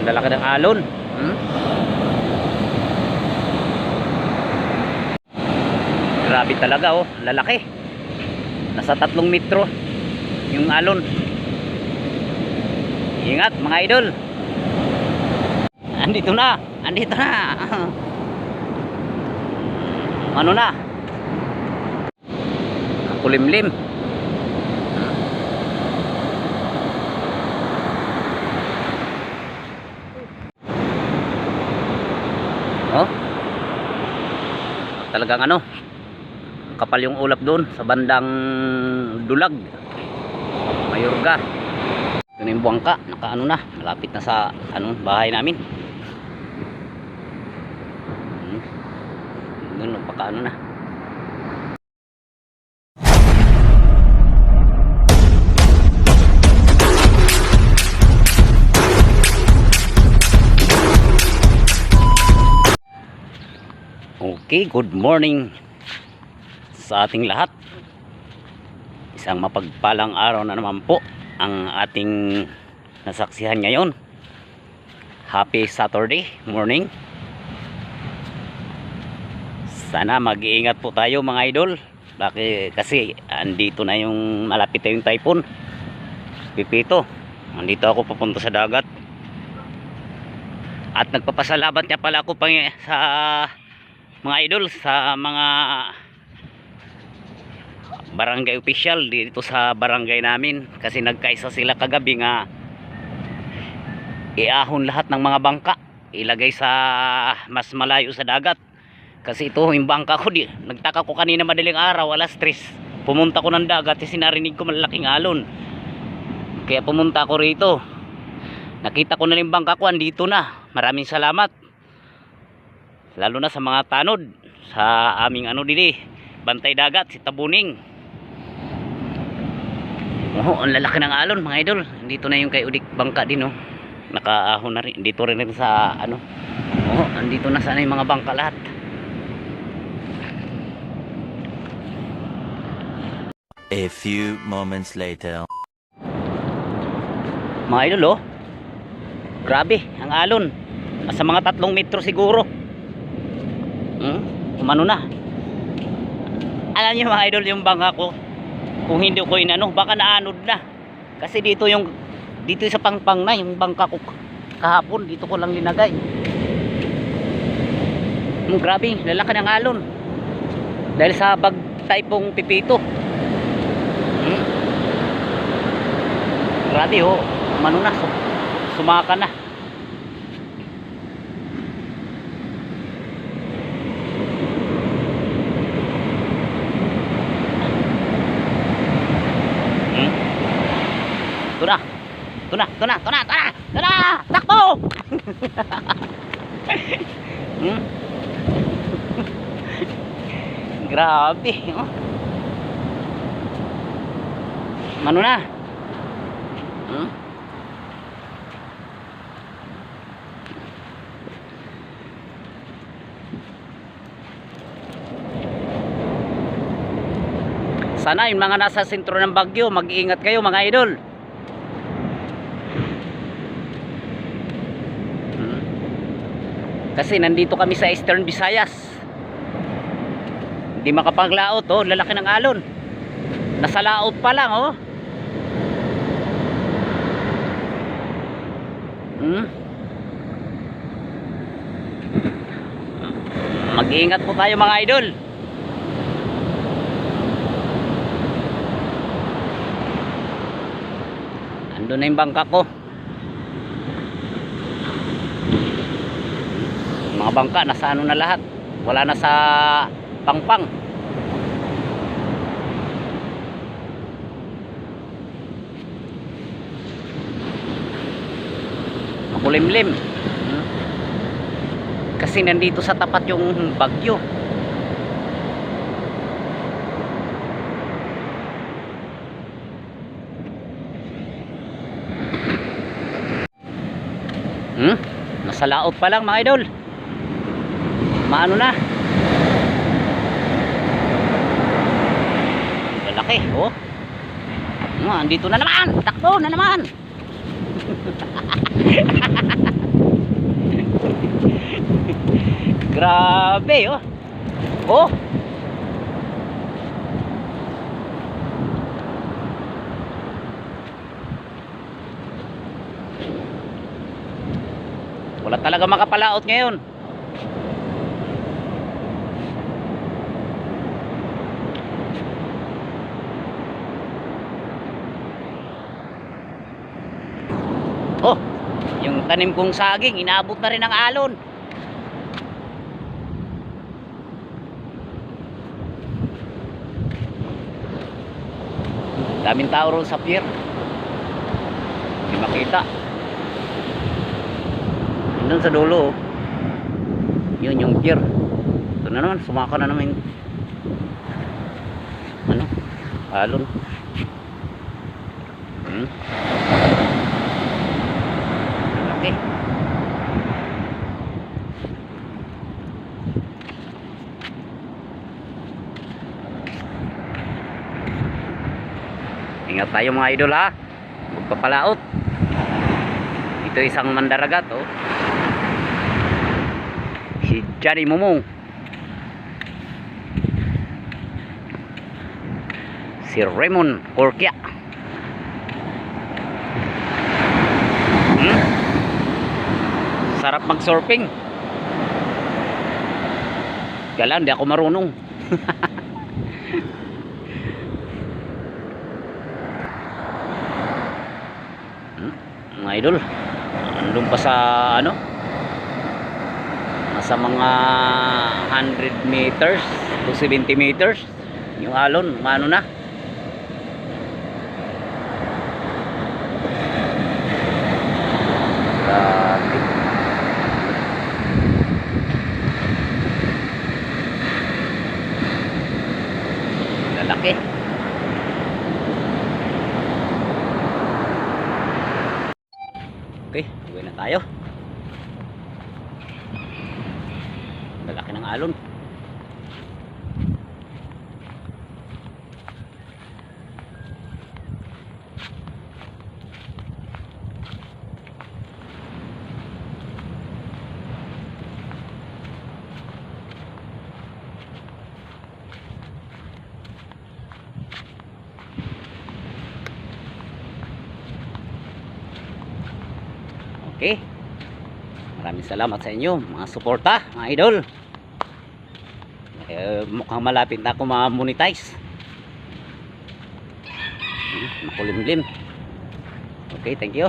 lalaki ng alon. Grabe talaga, oh, lalaki. Nasa 3 metro yung alon. Ingat mga idol. Andito na. Ano na? Kulimlim. Oh. Talagang ano? Kapal yung ulap doon sa bandang Dulag, Mayorga. Yun yung buwangka, nakaano na, malapit na sa bahay namin. Doon nagpakaano na. Okay, good morning sa ating lahat. Isang mapagpalang araw na naman po ang ating nasaksihan ngayon. Happy Saturday morning. Sana mag-iingat po tayo mga idol. Kasi andito na yung malapit na yung typhoon Pipito. Andito ako papunta sa dagat. At nagpapasalamat niya pala ako sa mga idol, sa mga barangay official dito sa barangay namin, kasi nagkaisa sila kagabi nga iahon lahat ng mga bangka, ilagay sa mas malayo sa dagat. Kasi ito yung bangka ko, nagtaka ko kanina madaling araw, alas 3 pumunta ko ng dagat kasi narinig ko malaking alon, kaya pumunta ako rito. Nakita ko na yung bangka ko, andito na. Maraming salamat, lalo na sa mga tanod sa aming dili bantay dagat, si Tabuning. Oh, ang lalaki ng alon mga idol. Dito na yung kay Udik bangka din, oh. Nakaahon na rin. Dito rin sa Oh, andito na sana yung mga bangka lahat. A few moments later. Mga idol, oh. Grabe ang alon. Sa mga 3 metro siguro. Umano na. Alam niyo mga idol, yung bangka ko, kung hindi ko baka naanod na. Kasi dito sa pangpang na yung bangka ko kahapon, dito ko lang linagay. Grabe, lalaki ng alon. Dahil sa typhoon Pipito. Grabe, oh. Umano na, sumaka na. Tuna, takbo! Grabe, oh. Mano na? Sana yung mga nasa sentro ng Bagyo, mag-iingat kayo mga idol. Kasi nandito kami sa Eastern Visayas. Hindi makapaglaot, oh, lalaki ng alon. Nasa laot pa lang, oh. Mag-iingat po tayo mga idol. Ando na yung bangka ko. Mga bangka nasa na lahat, wala na sa pangpang. Makulimlim. Kasi nandito sa tapat yung bagyo. Nasa laot pa lang mga idol. Maano na? Lalaki, oh. Andito na naman. Takbo na naman. Grabe, oh. Oh. Wala talaga makapalaot ngayon. Oh, yung tanim kong saging, inaabot na rin ng alon. Daming tao ron sa pier. Hindi makita. Doon sa dulo, oh. Yun yung pier. Ito na naman, sumaka na naman. Ano? Alon. Okay. Ingat tayo mga idol ha. Magpapalaot. Ito isang mandaragat oh. Si Johnny Momong. Si Raymond Corkia. Sarap mag-surfing. Kaya lang, di ako marunong. Mga idol, andun pa sa ano? Nasa mga 100 meters to 70 meters. Yung alon, mano na? Lalaki. Okay, uwi na tayo. Lalaki ng alon. Okay. Maraming salamat sa inyo, mga suporta, mga idol. Mukhang malapit na ako ma-monetize. Makulimlim. Okay, thank you.